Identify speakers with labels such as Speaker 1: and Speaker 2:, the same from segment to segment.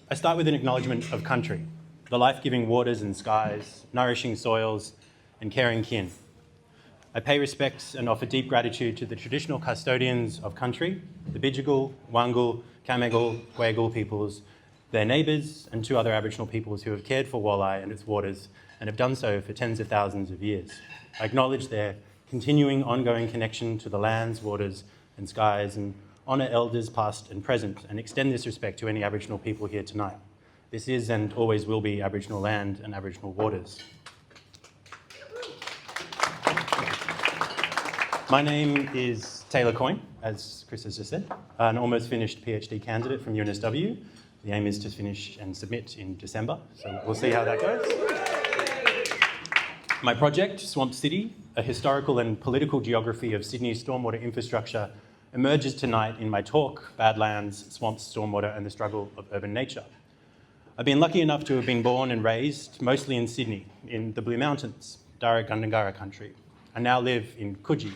Speaker 1: I start with an acknowledgement of country, the life-giving waters and skies, nourishing soils, and caring kin. I pay respects and offer deep gratitude to the traditional custodians of country, the Bidjigal, Wangal, Kamegal, Gwegal peoples, their neighbours, and two other Aboriginal peoples who have cared for Wolli and its waters and have done so for tens of thousands of years. I acknowledge their continuing ongoing connection to the lands, waters, and skies, and honour elders past and present, and extend this respect to any Aboriginal people here tonight. This is and always will be Aboriginal land and Aboriginal waters. My name is Taylor Coyne, as Chris has just said, an almost finished PhD candidate from UNSW. The aim is to finish and submit in December, so we'll see how that goes. My project, Swamp City, a historical and political geography of Sydney's stormwater infrastructure, emerges tonight in my talk, Badlands, Swamps, Stormwater and the Struggle of Urban Nature. I've been lucky enough to have been born and raised mostly in Sydney, in the Blue Mountains, Darug-Gundungurra country. I now live in Coogee,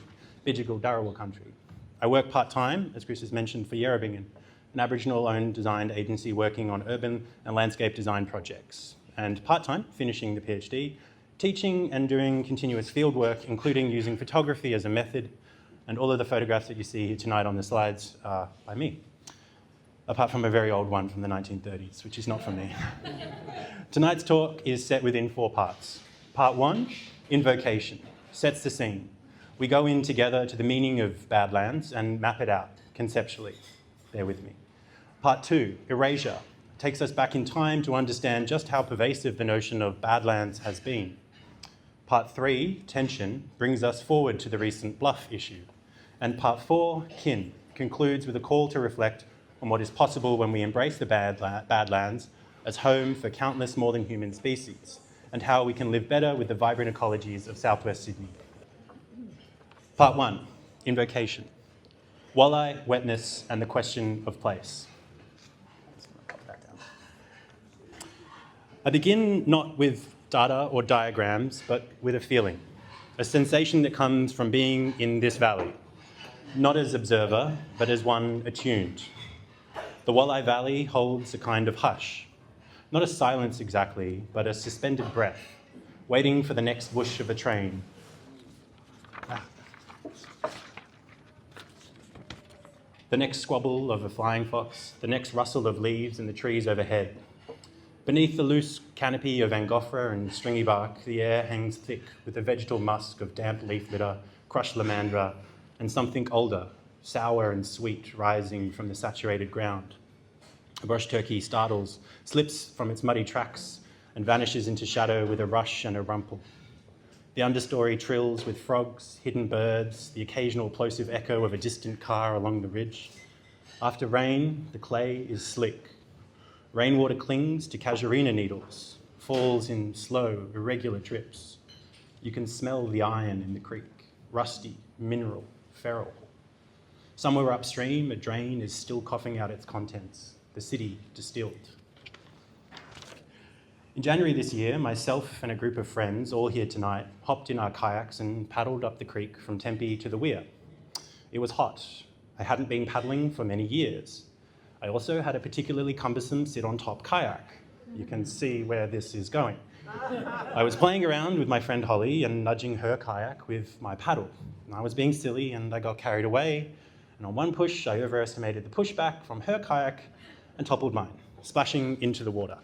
Speaker 1: Bidjigal Dharawal country. I work part-time, as Chris has mentioned, for Yerrabingan, an Aboriginal-owned designed agency working on urban and landscape design projects, and part-time, finishing the PhD, teaching and doing continuous field work, including using photography as a method, and all of the photographs that you see here tonight on the slides are by me, apart from a very old one from the 1930s, which is not from me. Tonight's talk is set within 4 parts. Part 1, invocation, sets the scene. We go in together to the meaning of Badlands and map it out conceptually. Bear with me. Part 2, erasure, takes us back in time to understand just how pervasive the notion of Badlands has been. Part 3, tension, brings us forward to the recent Bluff issue. And Part 4, kin, concludes with a call to reflect on what is possible when we embrace the Badlands as home for countless more than human species, and how we can live better with the vibrant ecologies of southwest Sydney. Part 1, invocation. Wolli, wetness, and the question of place. I begin not with data or diagrams, but with a feeling, a sensation that comes from being in this valley, not as observer, but as one attuned. The Wolli Valley holds a kind of hush, not a silence exactly, but a suspended breath, waiting for the next whoosh of a train. The next squabble of a flying fox, the next rustle of leaves in the trees overhead. Beneath the loose canopy of angophora and stringy bark, the air hangs thick with the vegetal musk of damp leaf litter, crushed lamandra, and something older, sour and sweet, rising from the saturated ground. A brush turkey startles, slips from its muddy tracks, and vanishes into shadow with a rush and a rumple. The understory trills with frogs, hidden birds, the occasional plosive echo of a distant car along the ridge. After rain, the clay is slick. Rainwater clings to casuarina needles, falls in slow, irregular drips. You can smell the iron in the creek, rusty, mineral, feral. Somewhere upstream, a drain is still coughing out its contents, the city distilled. In January this year, myself and a group of friends, all here tonight, hopped in our kayaks and paddled up the creek from Tempe to the Weir. It was hot. I hadn't been paddling for many years. I also had a particularly cumbersome sit-on-top kayak. You can see where this is going. I was playing around with my friend Holly and nudging her kayak with my paddle. And I was being silly and I got carried away. And on one push, I overestimated the pushback from her kayak and toppled mine, splashing into the water.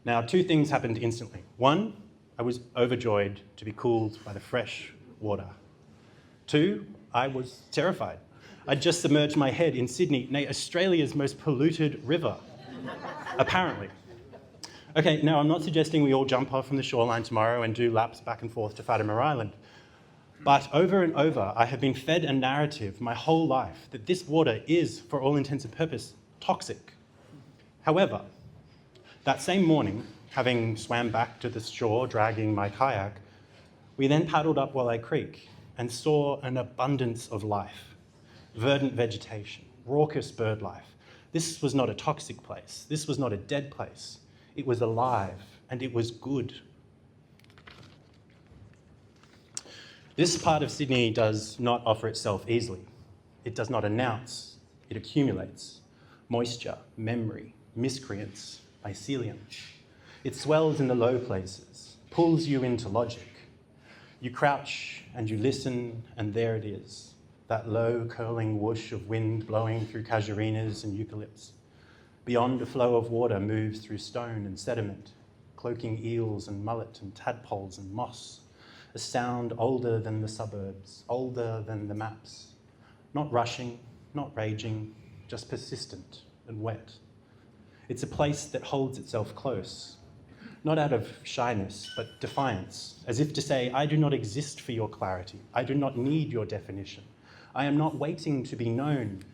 Speaker 1: Now, 2 things happened instantly. 1, I was overjoyed to be cooled by the fresh water. 2, I was terrified. I'd just submerged my head in Sydney, nay, Australia's most polluted river, apparently. Okay, now I'm not suggesting we all jump off from the shoreline tomorrow and do laps back and forth to Fatima Island. But over and over, I have been fed a narrative my whole life that this water is, for all intents and purposes, toxic. However, that same morning, having swam back to the shore, dragging my kayak, we then paddled up Wolli Creek and saw an abundance of life, verdant vegetation, raucous bird life. This was not a toxic place. This was not a dead place. It was alive and it was good. This part of Sydney does not offer itself easily. It does not announce. It accumulates. Moisture, memory, miscreants, mycelium. It swells in the low places, pulls you into logic. You crouch and you listen, and there it is, that low curling whoosh of wind blowing through casuarinas and eucalypts. Beyond, a flow of water moves through stone and sediment, cloaking eels and mullet and tadpoles and moss, a sound older than the suburbs, older than the maps. Not rushing, not raging, just persistent and wet. It's a place that holds itself close, not out of shyness, but defiance, as if to say, I do not exist for your clarity. I do not need your definition. I am not waiting to be known.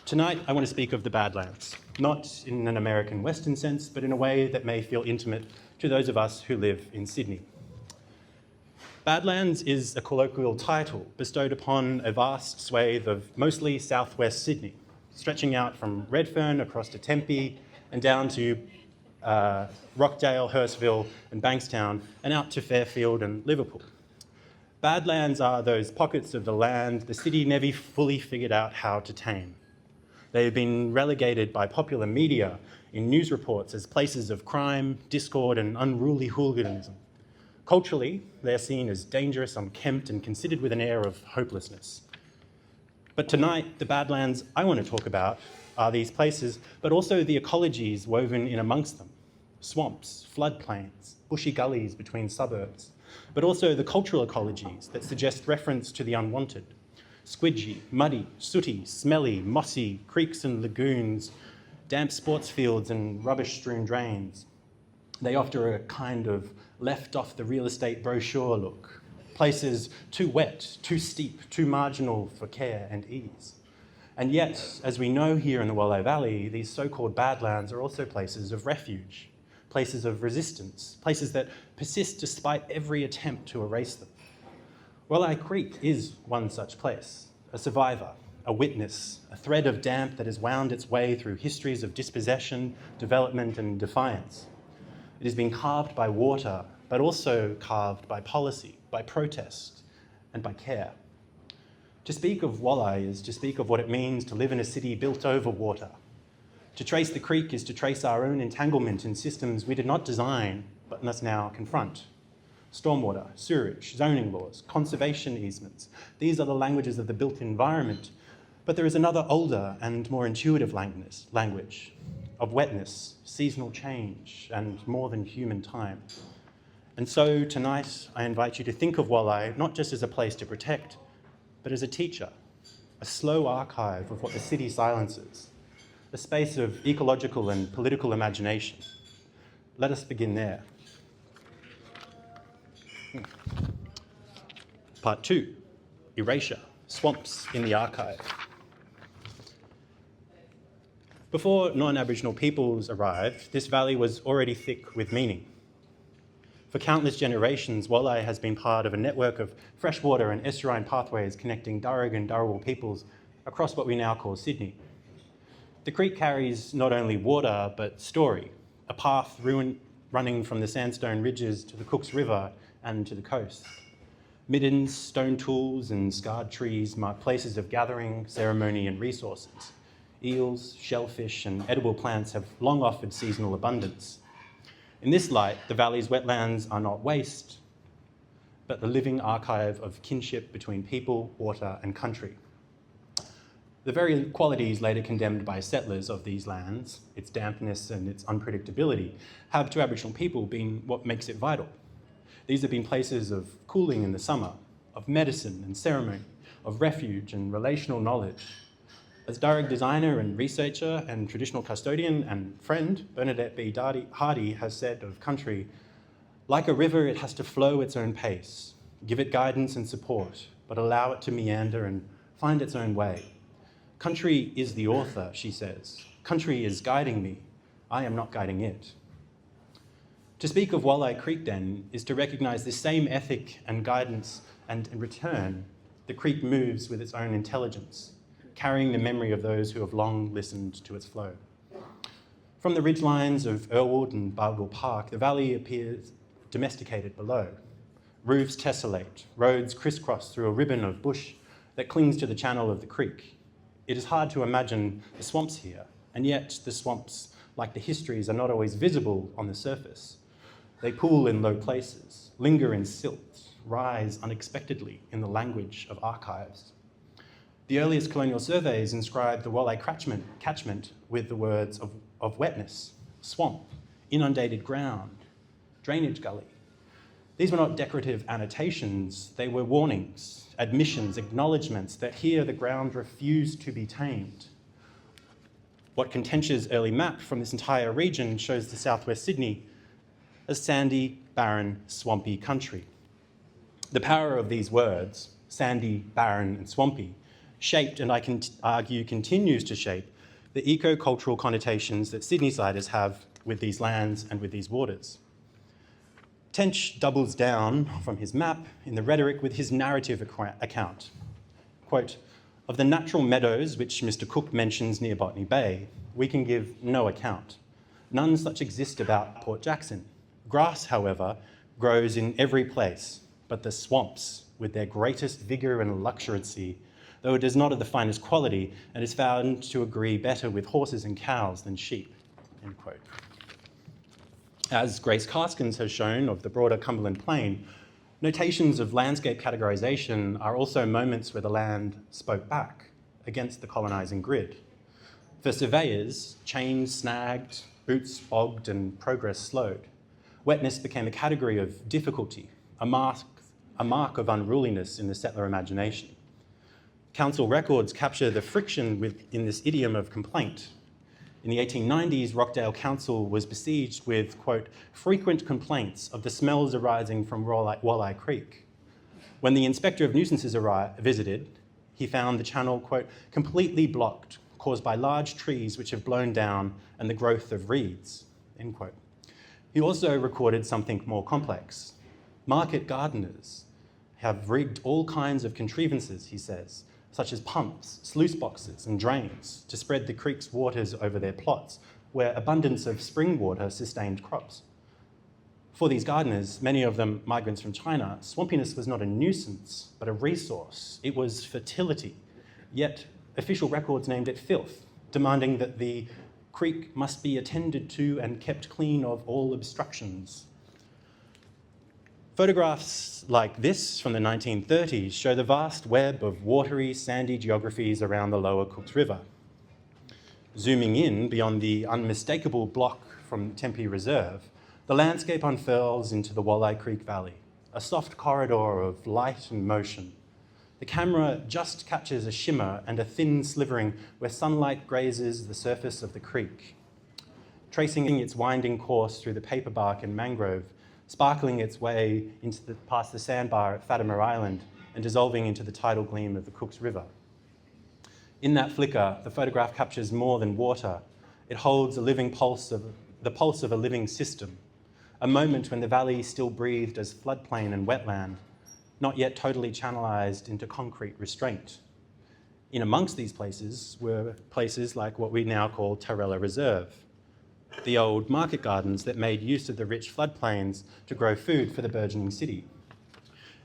Speaker 1: Tonight, I want to speak of the Badlands, not in an American Western sense, but in a way that may feel intimate to those of us who live in Sydney. Badlands is a colloquial title bestowed upon a vast swathe of mostly southwest Sydney, stretching out from Redfern across to Tempe and down to Rockdale, Hurstville and Bankstown and out to Fairfield and Liverpool. Badlands are those pockets of the land the city never fully figured out how to tame. They have been relegated by popular media in news reports as places of crime, discord and unruly hooliganism. Culturally, they are seen as dangerous, unkempt and considered with an air of hopelessness. But tonight, the Badlands I want to talk about are these places, but also the ecologies woven in amongst them. Swamps, floodplains, bushy gullies between suburbs, but also the cultural ecologies that suggest reference to the unwanted. Squidgy, muddy, sooty, smelly, mossy creeks and lagoons, damp sports fields and rubbish-strewn drains. They offer a kind of left off the real estate brochure look. Places too wet, too steep, too marginal for care and ease. And yet, as we know here in the Wolli Valley, these so-called badlands are also places of refuge, places of resistance, places that persist despite every attempt to erase them. Wolli Creek is one such place, a survivor, a witness, a thread of damp that has wound its way through histories of dispossession, development and defiance. It has been carved by water, but also carved by policy, by protest, and by care. To speak of Wolli is to speak of what it means to live in a city built over water. To trace the creek is to trace our own entanglement in systems we did not design, but must now confront. Stormwater, sewerage, zoning laws, conservation easements. These are the languages of the built environment, but there is another older and more intuitive language of wetness, seasonal change, and more than human time. And so tonight, I invite you to think of Wolli not just as a place to protect, but as a teacher, a slow archive of what the city silences, a space of ecological and political imagination. Let us begin there. Part 2, erasure, swamps in the archive. Before non-Aboriginal peoples arrived, this valley was already thick with meaning. For countless generations, Wolli has been part of a network of freshwater and estuarine pathways connecting Darug and Darawal peoples across what we now call Sydney. The creek carries not only water, but story, a path running from the sandstone ridges to the Cooks River and to the coast. Middens, stone tools and scarred trees mark places of gathering, ceremony and resources. Eels, shellfish and edible plants have long offered seasonal abundance. In this light, the valley's wetlands are not waste, but the living archive of kinship between people, water and country. The very qualities later condemned by settlers of these lands, its dampness and its unpredictability, have to Aboriginal people been what makes it vital. These have been places of cooling in the summer, of medicine and ceremony, of refuge and relational knowledge. As Darug designer and researcher and traditional custodian and friend, Bernadette B. Hardy has said of country, like a river, it has to flow its own pace, give it guidance and support, but allow it to meander and find its own way. Country is the author, she says. Country is guiding me. I am not guiding it. To speak of Wolli Creek, then, is to recognise this same ethic and guidance, and in return, the creek moves with its own intelligence, carrying the memory of those who have long listened to its flow. From the ridgelines of Earlwood and Bardwell Park, the valley appears domesticated below. Roofs tessellate, roads crisscross through a ribbon of bush that clings to the channel of the creek. It is hard to imagine the swamps here, and yet the swamps, like the histories, are not always visible on the surface. They pool in low places, linger in silt, rise unexpectedly in the language of archives. The earliest colonial surveys inscribed the Wolli catchment with the words of wetness, swamp, inundated ground, drainage gully. These were not decorative annotations, they were warnings, admissions, acknowledgements that here the ground refused to be tamed. What Contentious early map from this entire region shows the southwest Sydney as sandy, barren, swampy country. The power of these words, sandy, barren, and swampy, shaped, and I can argue continues to shape, the eco-cultural connotations that Sydneysiders have with these lands and with these waters. Tench doubles down from his map in the rhetoric with his narrative account. Quote, "Of the natural meadows which Mr. Cook mentions near Botany Bay, we can give no account. None such exist about Port Jackson. Grass, however, grows in every place, but the swamps, with their greatest vigour and luxuriancy, though it is not of the finest quality and is found to agree better with horses and cows than sheep." End quote. As Grace Karskens has shown of the broader Cumberland Plain, notations of landscape categorisation are also moments where the land spoke back against the colonising grid. For surveyors, chains snagged, boots bogged, and progress slowed. Wetness became a category of difficulty, a mark of unruliness in the settler imagination. Council records capture the friction in this idiom of complaint. In the 1890s, Rockdale Council was besieged with, quote, "frequent complaints of the smells arising from Wolli Creek." When the Inspector of Nuisances visited, he found the channel, quote, "completely blocked, caused by large trees which have blown down and the growth of reeds," end quote. He also recorded something more complex. Market gardeners have rigged all kinds of contrivances, he says, such as pumps, sluice boxes, and drains to spread the creek's waters over their plots, where abundance of spring water sustained crops. For these gardeners, many of them migrants from China, swampiness was not a nuisance, but a resource. It was fertility. Yet official records named it filth, demanding that the creek must be attended to and kept clean of all obstructions. Photographs like this from the 1930s show the vast web of watery, sandy geographies around the lower Cooks River. Zooming in beyond the unmistakable block from Tempe Reserve, the landscape unfurls into the Wolli Creek Valley, a soft corridor of light and motion. The camera just catches a shimmer and a thin slivering where sunlight grazes the surface of the creek, tracing its winding course through the paperbark and mangrove, sparkling its way past the sandbar at Fatima Island and dissolving into the tidal gleam of the Cooks River. In that flicker, the photograph captures more than water. It holds the pulse of a living system, a moment when the valley still breathed as floodplain and wetland, not yet totally channelized into concrete restraint. In amongst these places were places like what we now call Tarella Reserve, the old market gardens that made use of the rich floodplains to grow food for the burgeoning city.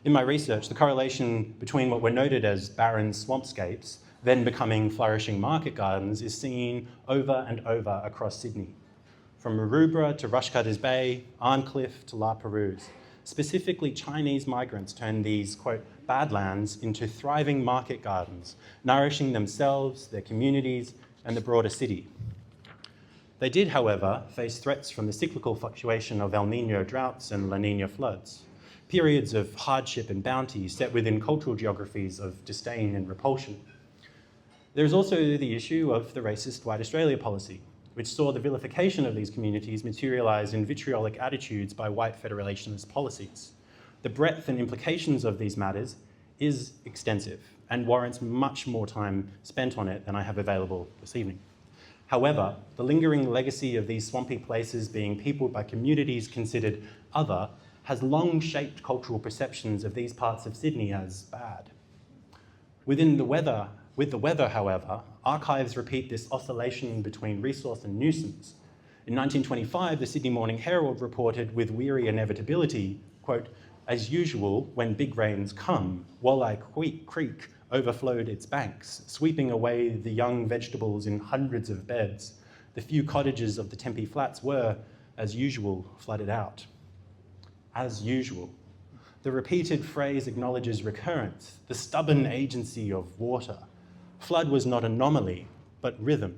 Speaker 1: In my research, the correlation between what were noted as barren swampscapes, then becoming flourishing market gardens, is seen over and over across Sydney. From Maroubra to Rushcutters Bay, Arncliffe to La Perouse, specifically Chinese migrants turned these, quote, badlands into thriving market gardens, nourishing themselves, their communities, and the broader city. They did, however, face threats from the cyclical fluctuation of El Niño droughts and La Niña floods, periods of hardship and bounty set within cultural geographies of disdain and repulsion. There is also the issue of the racist White Australia policy, which saw the vilification of these communities materialise in vitriolic attitudes by white federationist policies. The breadth and implications of these matters is extensive and warrants much more time spent on it than I have available this evening. However, the lingering legacy of these swampy places being peopled by communities considered other has long shaped cultural perceptions of these parts of Sydney as bad. With the weather, however, archives repeat this oscillation between resource and nuisance. In 1925, the Sydney Morning Herald reported with weary inevitability, quote, "As usual, when big rains come, Wolli Creek overflowed its banks, sweeping away the young vegetables in hundreds of beds. The few cottages of the Tempe Flats were, as usual, flooded out. As usual. The repeated phrase acknowledges recurrence, the stubborn agency of water. Flood was not anomaly, but rhythm.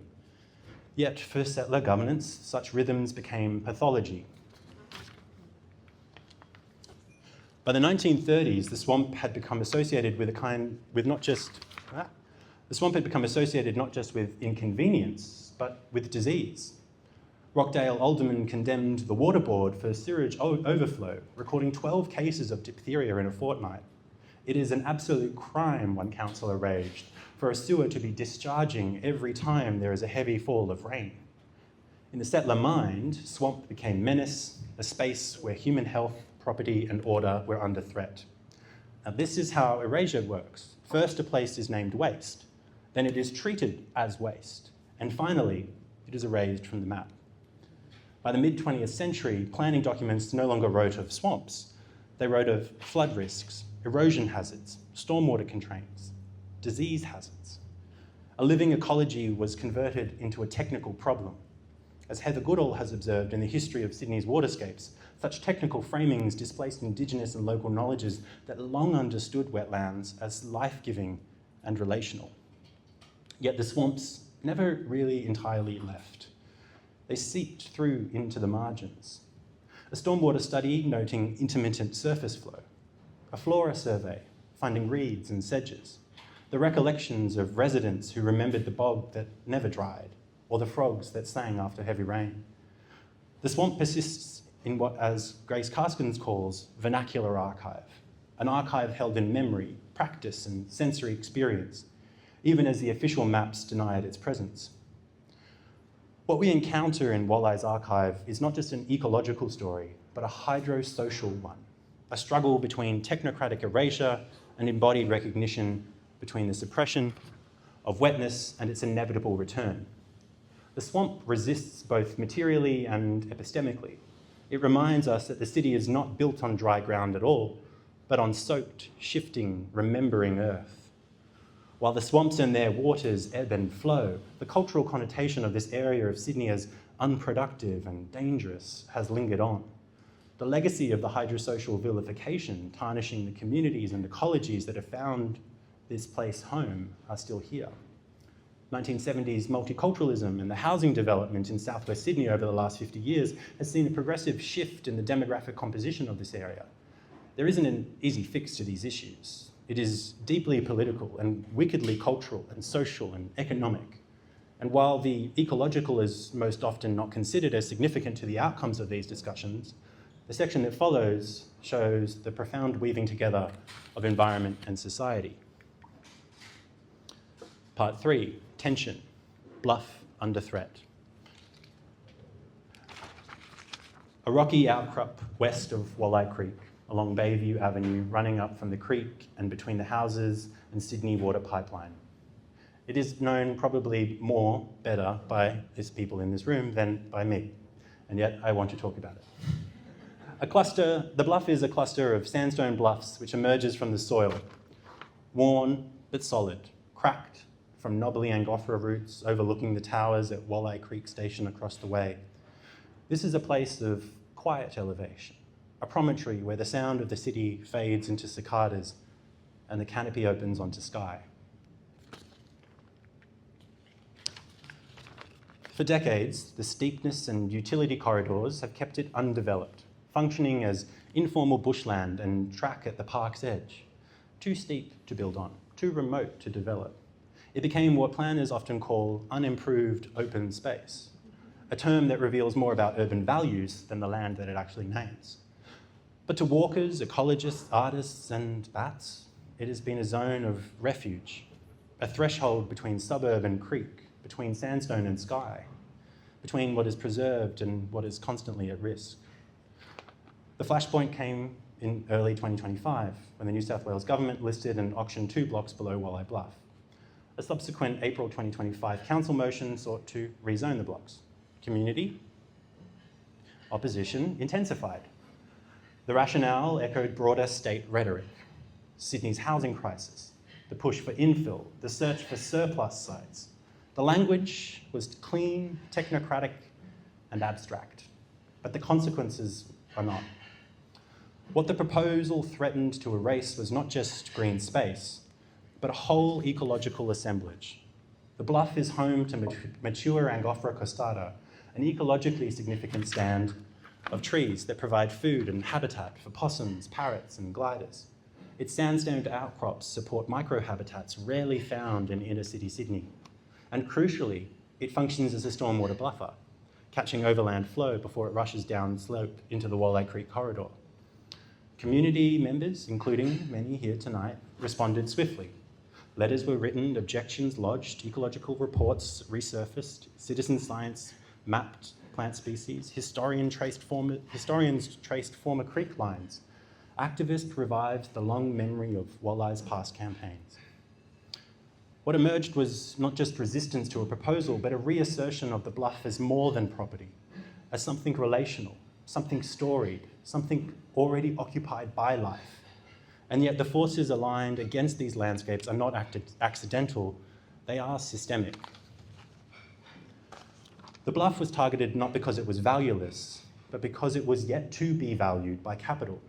Speaker 1: Yet for settler governance, such rhythms became pathology. By the 1930s, the swamp had become associated not just with inconvenience, but with disease. Rockdale aldermen condemned the Water Board for sewage overflow, recording 12 cases of diphtheria in a fortnight. It is an absolute crime, one councillor raged, for a sewer to be discharging every time there is a heavy fall of rain. In the settler mind, swamp became menace, a space where human health, property and order were under threat. Now this is how erasure works. First a place is named waste, then it is treated as waste, and finally it is erased from the map. By the mid-20th century, planning documents no longer wrote of swamps. They wrote of flood risks, erosion hazards, stormwater constraints, disease hazards. A living ecology was converted into a technical problem. As Heather Goodall has observed in the history of Sydney's waterscapes, such technical framings displaced Indigenous and local knowledges that long understood wetlands as life-giving and relational. Yet the swamps never really entirely left. They seeped through into the margins. A stormwater study noting intermittent surface flow, a flora survey finding reeds and sedges, the recollections of residents who remembered the bog that never dried, or the frogs that sang after heavy rain. The swamp persists in what, as Grace Karskens calls, vernacular archive, an archive held in memory, practice, and sensory experience, even as the official maps denied its presence. What we encounter in Wolli's archive is not just an ecological story, but a hydrosocial one, a struggle between technocratic erasure and embodied recognition, between the suppression of wetness and its inevitable return. The swamp resists both materially and epistemically. It reminds us that the city is not built on dry ground at all, but on soaked, shifting, remembering earth. While the swamps and their waters ebb and flow, the cultural connotation of this area of Sydney as unproductive and dangerous has lingered on. The legacy of the hydrosocial vilification, tarnishing the communities and ecologies that have found this place home, are still here. 1970s multiculturalism and the housing development in southwest Sydney over the last 50 years has seen a progressive shift in the demographic composition of this area. There isn't an easy fix to these issues. It is deeply political and wickedly cultural and social and economic. And while the ecological is most often not considered as significant to the outcomes of these discussions, the section that follows shows the profound weaving together of environment and society. Part 3, tension, bluff under threat. A rocky outcrop west of Wolli Creek, along Bayview Avenue, running up from the creek and between the houses and Sydney Water Pipeline. It is known probably better by these people in this room than by me, and yet I want to talk about it. The bluff is a cluster of sandstone bluffs which emerges from the soil, worn but solid, cracked from knobbly Angophora roots overlooking the towers at Wolli Creek Station across the way. This is a place of quiet elevation, a promontory where the sound of the city fades into cicadas and the canopy opens onto sky. For decades, the steepness and utility corridors have kept it undeveloped, functioning as informal bushland and track at the park's edge. Too steep to build on, too remote to develop. It became what planners often call unimproved open space, a term that reveals more about urban values than the land that it actually names. But to walkers, ecologists, artists, and bats, it has been a zone of refuge, a threshold between suburb and creek, between sandstone and sky, between what is preserved and what is constantly at risk. The flashpoint came in early 2025, when the New South Wales government listed and auctioned 2 blocks below Wolli Bluff. A subsequent April 2025 council motion sought to rezone the blocks. Community, opposition intensified. The rationale echoed broader state rhetoric, Sydney's housing crisis, the push for infill, the search for surplus sites. The language was clean, technocratic, and abstract, but the consequences are not. What the proposal threatened to erase was not just green space, but a whole ecological assemblage. The bluff is home to mature Angophora costata, an ecologically significant stand of trees that provide food and habitat for possums, parrots, and gliders. Its sandstone outcrops support microhabitats rarely found in inner city Sydney. And crucially, it functions as a stormwater buffer, catching overland flow before it rushes down slope into the Wolli Creek corridor. Community members, including many here tonight, responded swiftly. Letters were written, objections lodged, ecological reports resurfaced, citizen science mapped plant species, historians traced former creek lines. Activists revived the long memory of Wolli's past campaigns. What emerged was not just resistance to a proposal, but a reassertion of the bluff as more than property, as something relational, something storied, something already occupied by life. And yet the forces aligned against these landscapes are not accidental, they are systemic. The bluff was targeted not because it was valueless, but because it was yet to be valued by capital.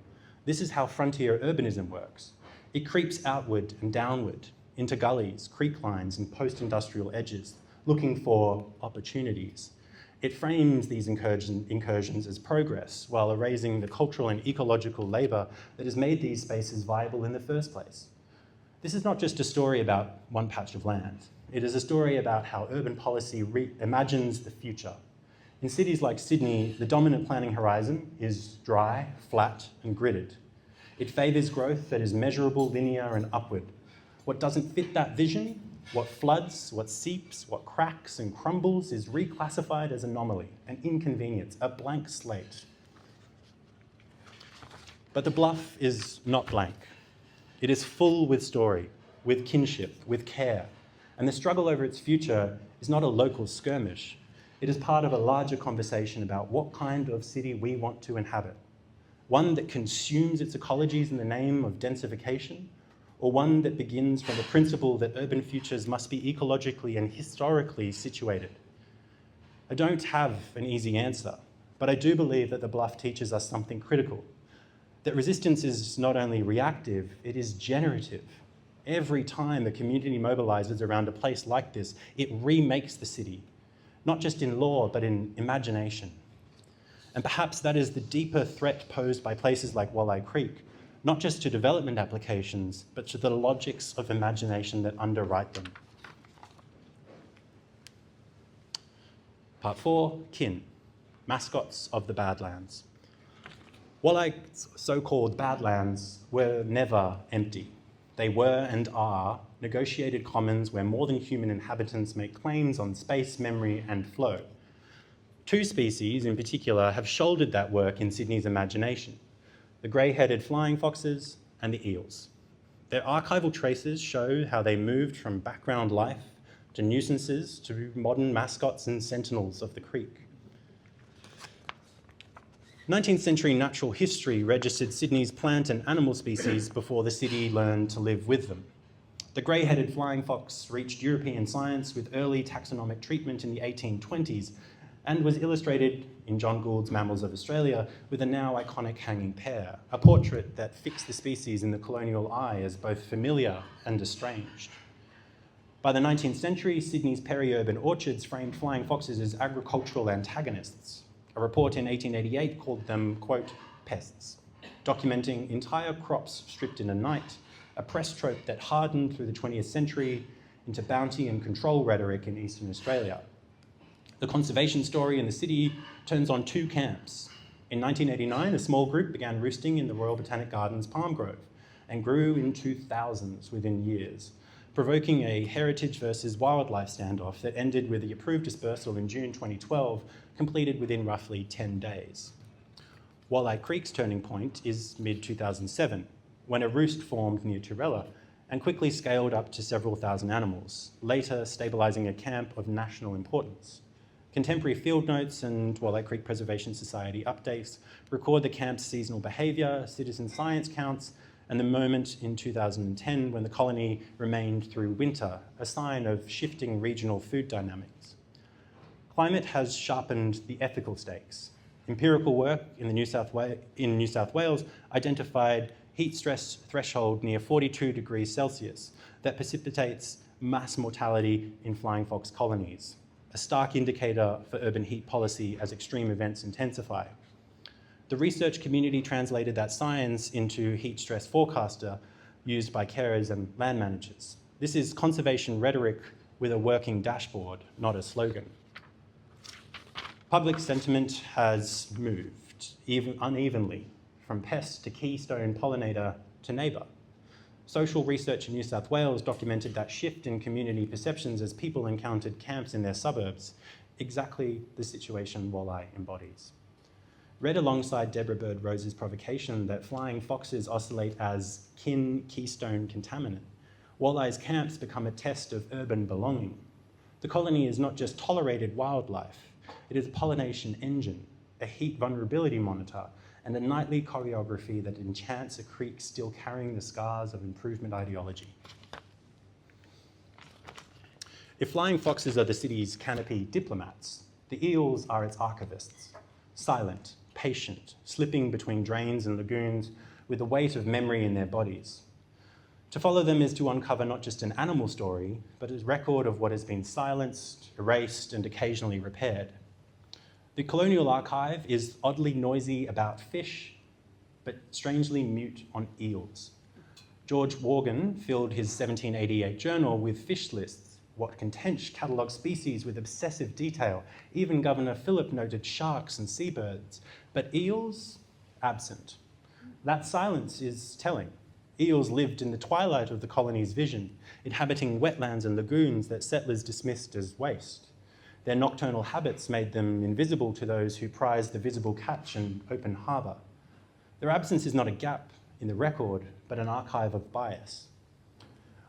Speaker 1: This is how frontier urbanism works. It creeps outward and downward into gullies, creek lines, and post-industrial edges, looking for opportunities. It frames these incursions as progress while erasing the cultural and ecological labour that has made these spaces viable in the first place. This is not just a story about one patch of land. It is a story about how urban policy imagines the future. In cities like Sydney, the dominant planning horizon is dry, flat, and gridded. It favours growth that is measurable, linear, and upward. What doesn't fit that vision, what floods, what seeps, what cracks and crumbles is reclassified as anomaly, an inconvenience, a blank slate. But the bluff is not blank. It is full with story, with kinship, with care. And the struggle over its future is not a local skirmish. It is part of a larger conversation about what kind of city we want to inhabit. One that consumes its ecologies in the name of densification, or one that begins from the principle that urban futures must be ecologically and historically situated. I don't have an easy answer, but I do believe that the bluff teaches us something critical, that resistance is not only reactive, it is generative. Every time the community mobilizes around a place like this, it remakes the city, not just in law, but in imagination. And perhaps that is the deeper threat posed by places like Wolli Creek, not just to development applications, but to the logics of imagination that underwrite them. Part 4, kin, mascots of the Badlands. Wolli's so-called Badlands were never empty. They were and are negotiated commons where more than human inhabitants make claims on space, memory, and flow. Two species in particular have shouldered that work in Sydney's imagination: the grey-headed flying foxes and the eels. Their archival traces show how they moved from background life to nuisances to modern mascots and sentinels of the creek. 19th century natural history registered Sydney's plant and animal species before the city learned to live with them. The grey-headed flying fox reached European science with early taxonomic treatment in the 1820s and was illustrated in John Gould's Mammals of Australia with a now iconic hanging pair, a portrait that fixed the species in the colonial eye as both familiar and estranged. By the 19th century, Sydney's peri-urban orchards framed flying foxes as agricultural antagonists. A report in 1888 called them, quote, pests, documenting entire crops stripped in a night, a press trope that hardened through the 20th century into bounty and control rhetoric in Eastern Australia. The conservation story in the city turns on two camps. In 1989, a small group began roosting in the Royal Botanic Gardens Palm Grove and grew into thousands within years, provoking a heritage versus wildlife standoff that ended with the approved dispersal in June 2012, completed within roughly 10 days. Wolli Creek's turning point is mid-2007, when a roost formed near Turella and quickly scaled up to several thousand animals, later stabilising a camp of national importance. Contemporary field notes and Wolli Creek Preservation Society updates record the camp's seasonal behaviour, citizen science counts, and the moment in 2010 when the colony remained through winter, a sign of shifting regional food dynamics. Climate has sharpened the ethical stakes. Empirical work in New South Wales identified heat stress threshold near 42 degrees Celsius that precipitates mass mortality in flying fox colonies, a stark indicator for urban heat policy as extreme events intensify. The research community translated that science into heat stress forecaster used by carers and land managers. This is conservation rhetoric with a working dashboard, not a slogan. Public sentiment has moved, even unevenly, from pest to keystone pollinator to neighbour. Social research in New South Wales documented that shift in community perceptions as people encountered camps in their suburbs, exactly the situation Wolli embodies. Read alongside Deborah Bird Rose's provocation that flying foxes oscillate as keystone contaminant, Wolli's camps become a test of urban belonging. The colony is not just tolerated wildlife, it is a pollination engine, a heat vulnerability monitor, and a nightly choreography that enchants a creek still carrying the scars of improvement ideology. If flying foxes are the city's canopy diplomats, the eels are its archivists, silent, patient, slipping between drains and lagoons with the weight of memory in their bodies. To follow them is to uncover not just an animal story, but a record of what has been silenced, erased, and occasionally repaired. The colonial archive is oddly noisy about fish, but strangely mute on eels. George Worgan filled his 1788 journal with fish lists. Watkin Tench catalogued species with obsessive detail. Even Governor Phillip noted sharks and seabirds, but eels, absent. That silence is telling. Eels lived in the twilight of the colony's vision, inhabiting wetlands and lagoons that settlers dismissed as waste. Their nocturnal habits made them invisible to those who prized the visible catch and open harbour. Their absence is not a gap in the record, but an archive of bias.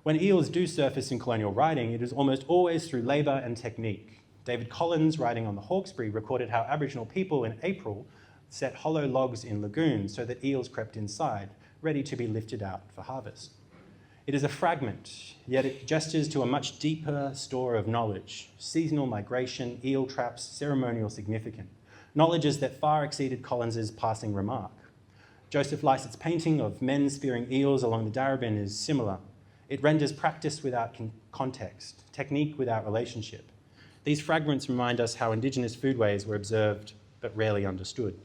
Speaker 1: When eels do surface in colonial writing, it is almost always through labour and technique. David Collins, writing on the Hawkesbury, recorded how Aboriginal people in April set hollow logs in lagoons so that eels crept inside, ready to be lifted out for harvest. It is a fragment, yet it gestures to a much deeper store of knowledge: seasonal migration, eel traps, ceremonial significance, knowledges that far exceeded Collins's passing remark. Joseph Lycett's painting of men spearing eels along the Darebin is similar. It renders practice without context, technique without relationship. These fragments remind us how Indigenous foodways were observed but rarely understood.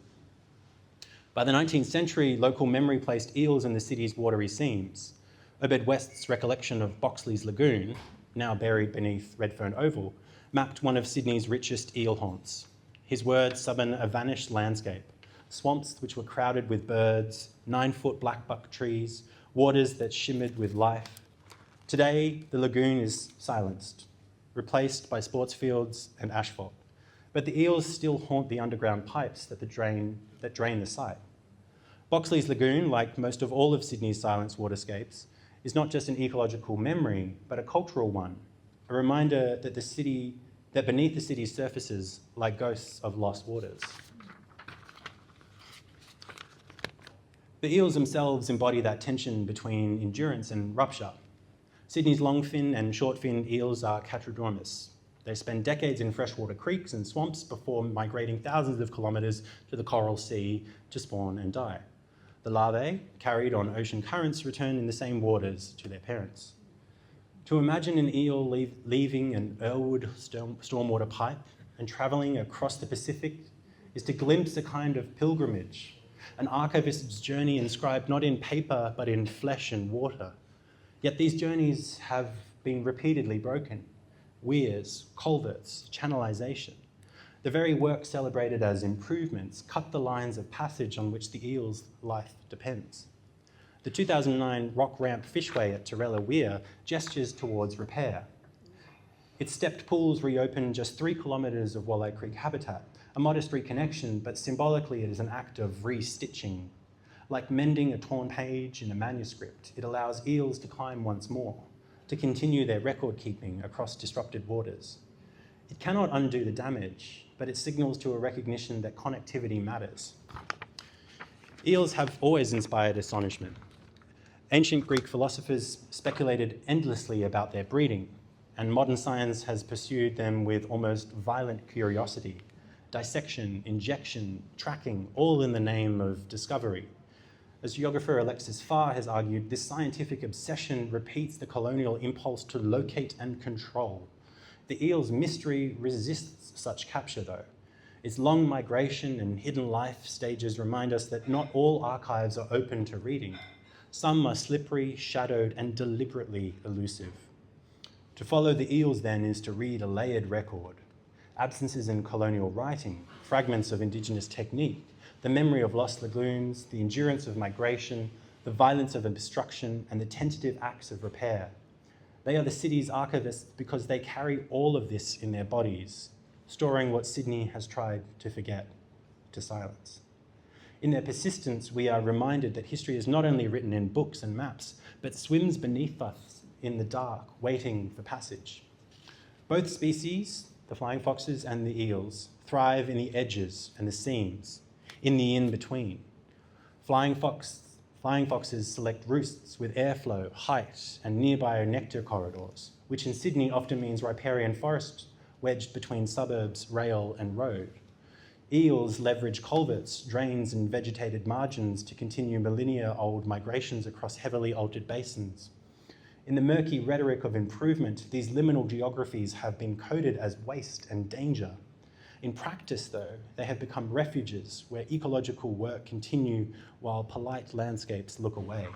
Speaker 1: By the 19th century, local memory placed eels in the city's watery seams. Obed West's recollection of Boxley's Lagoon, now buried beneath Redfern Oval, mapped one of Sydney's richest eel haunts. His words summon a vanished landscape, swamps which were crowded with birds, 9-foot blackbuck trees, waters that shimmered with life. Today, the lagoon is silenced, replaced by sports fields and asphalt. But the eels still haunt the underground pipes that drain the site. Boxley's Lagoon, like most of all of Sydney's silenced waterscapes, is not just an ecological memory, but a cultural one, a reminder that beneath the city's surfaces lie ghosts of lost waters. The eels themselves embody that tension between endurance and rupture. Sydney's longfin and shortfin eels are catrodormous. They spend decades in freshwater creeks and swamps before migrating thousands of kilometres to the Coral Sea to spawn and die. The larvae, carried on ocean currents, return in the same waters to their parents. To imagine an eel leaving an Irwood stormwater pipe and travelling across the Pacific is to glimpse a kind of pilgrimage, an archivist's journey inscribed not in paper but in flesh and water. Yet these journeys have been repeatedly broken. Weirs, culverts, channelization. The very work celebrated as improvements cut the lines of passage on which the eel's life depends. The 2009 rock ramp fishway at Torella Weir gestures towards repair. Its stepped pools reopen just 3 kilometres of Wolli Creek habitat, a modest reconnection, but symbolically it is an act of re-stitching. Like mending a torn page in a manuscript, it allows eels to climb once more, to continue their record keeping across disrupted waters. It cannot undo the damage, but it signals to a recognition that connectivity matters. Eels have always inspired astonishment. Ancient Greek philosophers speculated endlessly about their breeding, and modern science has pursued them with almost violent curiosity. Dissection, injection, tracking, all in the name of discovery. As geographer Alexis Farr has argued, this scientific obsession repeats the colonial impulse to locate and control. The eel's mystery resists such capture, though. Its long migration and hidden life stages remind us that not all archives are open to reading. Some are slippery, shadowed, and deliberately elusive. To follow the eels, then, is to read a layered record. Absences in colonial writing, fragments of Indigenous technique, the memory of lost lagoons, the endurance of migration, the violence of obstruction, and the tentative acts of repair. They are the city's archivists because they carry all of this in their bodies, storing what Sydney has tried to forget, to silence. In their persistence, we are reminded that history is not only written in books and maps, but swims beneath us in the dark, waiting for passage. Both species, the flying foxes and the eels, thrive in the edges and the seams, in the in-between. Flying foxes select roosts with airflow, height, and nearby nectar corridors, which in Sydney often means riparian forest wedged between suburbs, rail, and road. Eels leverage culverts, drains, and vegetated margins to continue millennia-old migrations across heavily altered basins. In the murky rhetoric of improvement, these liminal geographies have been coded as waste and danger. In practice, though, they have become refuges where ecological work continue while polite landscapes look away.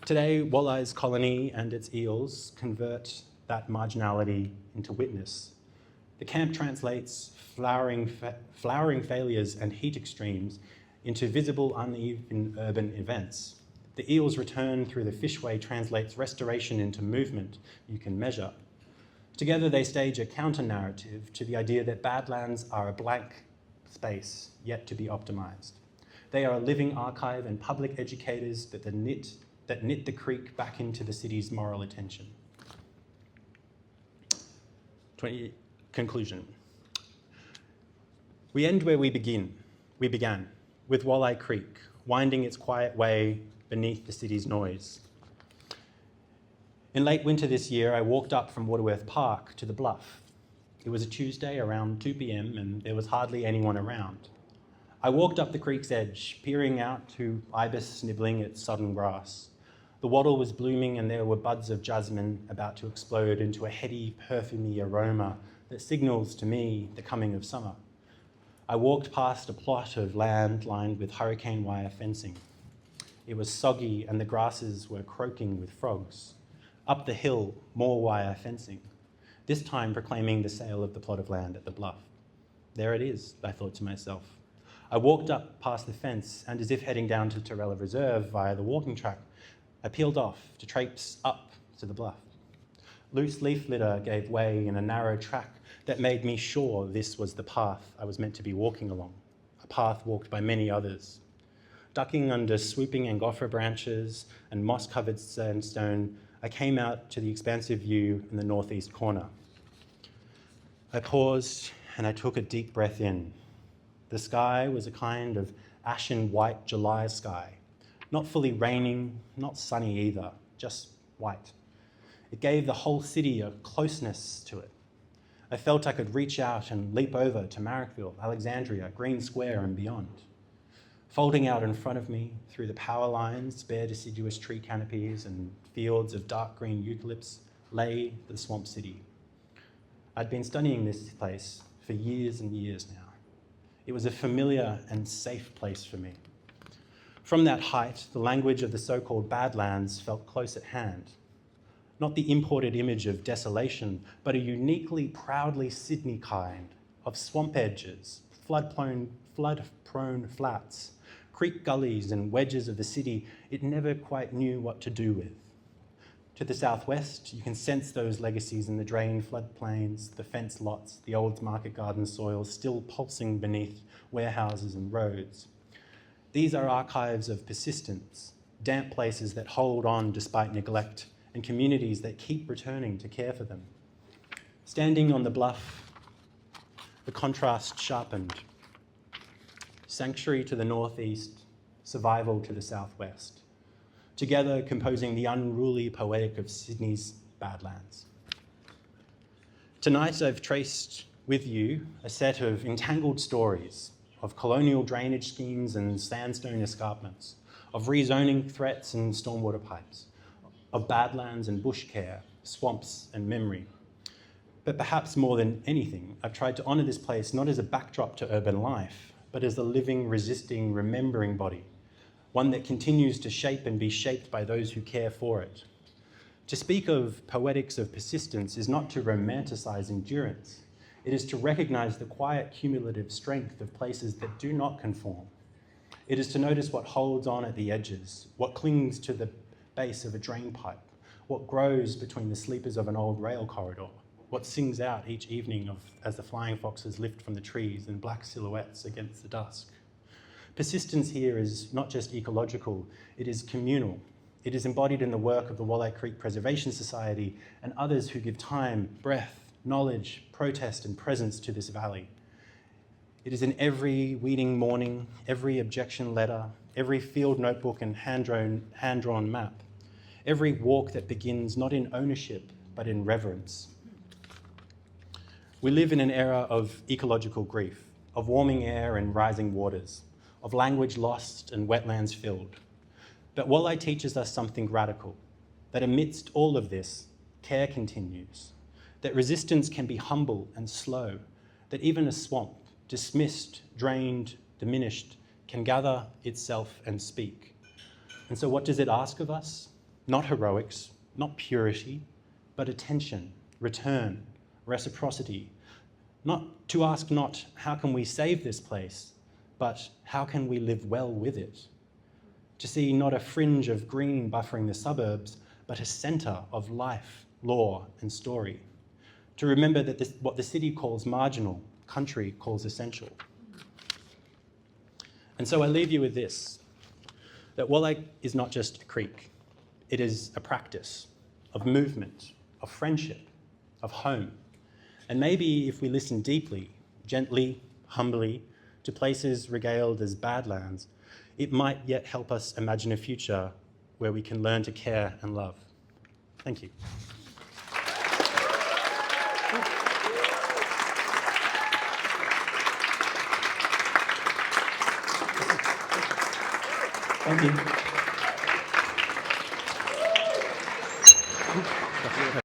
Speaker 1: Today, Wolli's colony and its eels convert that marginality into witness. The camp translates flowering failures and heat extremes into visible, uneven urban events. The eel's return through the fishway translates restoration into movement you can measure. Together, they stage a counter-narrative to the idea that Badlands are a blank space yet to be optimized. They are a living archive and public educators that knit the creek back into the city's moral attention. Conclusion. We end where we began, with Wolli Creek, winding its quiet way beneath the city's noise. In late winter this year, I walked up from Waterworth Park to the bluff. It was a Tuesday around 2 p.m. and there was hardly anyone around. I walked up the creek's edge, peering out to ibis nibbling at sodden grass. The wattle was blooming and there were buds of jasmine about to explode into a heady, perfumey aroma that signals to me the coming of summer. I walked past a plot of land lined with hurricane wire fencing. It was soggy and the grasses were croaking with frogs. Up the hill, more wire fencing, this time proclaiming the sale of the plot of land at the bluff. There it is, I thought to myself. I walked up past the fence and as if heading down to Torella Reserve via the walking track, I peeled off to traipse up to the bluff. Loose leaf litter gave way in a narrow track that made me sure this was the path I was meant to be walking along, a path walked by many others. Ducking under swooping angophora branches and moss-covered sandstone, I came out to the expansive view in the northeast corner. I paused and I took a deep breath in. The sky was a kind of ashen white July sky, not fully raining, not sunny either, just white. It gave the whole city a closeness to it. I felt I could reach out and leap over to Marrickville, Alexandria, Green Square and beyond. Folding out in front of me, through the power lines, bare deciduous tree canopies and fields of dark green eucalypts, lay the swamp city. I'd been studying this place for years and years now. It was a familiar and safe place for me. From that height, the language of the so-called Badlands felt close at hand. Not the imported image of desolation, but a uniquely, proudly Sydney kind of swamp edges, flood-prone flats, creek gullies and wedges of the city it never quite knew what to do with. To the southwest, you can sense those legacies in the drained floodplains, the fenced lots, the old market garden soil still pulsing beneath warehouses and roads. These are archives of persistence, damp places that hold on despite neglect, and communities that keep returning to care for them. Standing on the bluff, the contrast sharpened. Sanctuary to the northeast, survival to the southwest. together composing the unruly poetic of Sydney's Badlands. Tonight I've traced with you a set of entangled stories of colonial drainage schemes and sandstone escarpments, of rezoning threats and stormwater pipes, of badlands and bush care, swamps and memory. But perhaps more than anything, I've tried to honour this place not as a backdrop to urban life, but as the living, resisting, remembering body, one that continues to shape and be shaped by those who care for it. To speak of poetics of persistence is not to romanticise endurance. It is to recognise the quiet cumulative strength of places that do not conform. It is to notice what holds on at the edges, what clings to the base of a drain pipe, what grows between the sleepers of an old rail corridor, what sings out each evening as the flying foxes lift from the trees in black silhouettes against the dusk. Persistence here is not just ecological, it is communal. It is embodied in the work of the Wolli Creek Preservation Society and others who give time, breath, knowledge, protest and presence to this valley. It is in every weeding morning, every objection letter, every field notebook and hand-drawn map, every walk that begins not in ownership, but in reverence. We live in an era of ecological grief, of warming air and rising waters, of language lost and wetlands filled. But Wolli teaches us something radical, that amidst all of this, care continues, that resistance can be humble and slow, that even a swamp, dismissed, drained, diminished, can gather itself and speak. And so what does it ask of us? Not heroics, not purity, but attention, return, reciprocity. To ask not, how can we save this place, but how can we live well with it? To see not a fringe of green buffering the suburbs, but a centre of life, law and story. To remember that what the city calls marginal, country calls essential. And so I leave you with this, that Wolli is not just a creek, it is a practice of movement, of friendship, of home. And maybe if we listen deeply, gently, humbly, to places regaled as badlands, it might yet help us imagine a future where we can learn to care and love. Thank you. Thank you.